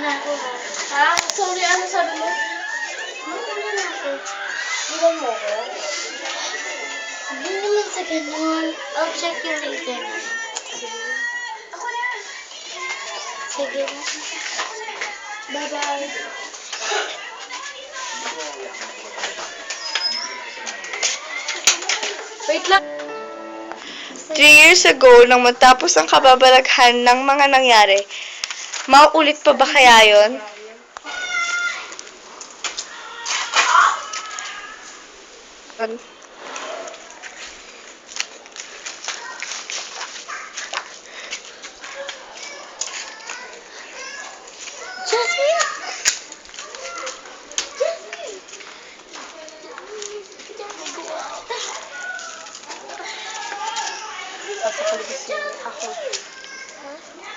na ako, ha? Ha? Sorry, ano sabi mo? Ano na ako? Iwan mo ako? Hindi naman sa ganun. I'll check you later. Sige. Ako na! Sige. Bye-bye. Wait lang. 3 years ago, nang matapos ang kababalaghan ng mga nangyari, mauulit pa ba kaya yun? Jasmine! Kasi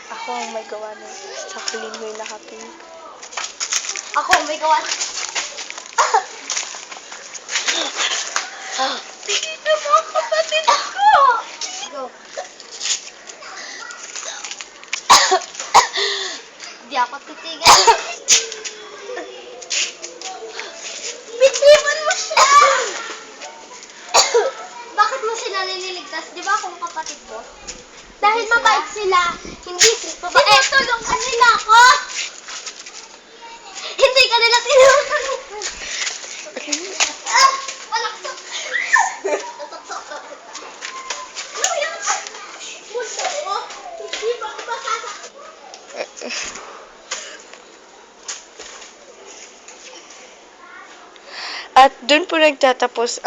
ako ang may gawa ng saklin mo yung nakapink. Ako, may gawa. Dito mo, kapatid ko! Go. Di ako titigil. Bitiwan mo siya! Bakit mo sila nililigtas? Di ba akong kapatid mo? Dahil mabait sila. Hindi sila mabait. Tinutulungan nila ako! Hindi ka nila tinutulungan. Malaksak! Nasaksak. Ano yan? Gusto ko. Hindi ba ako masasak? At dun po nagtatapos ang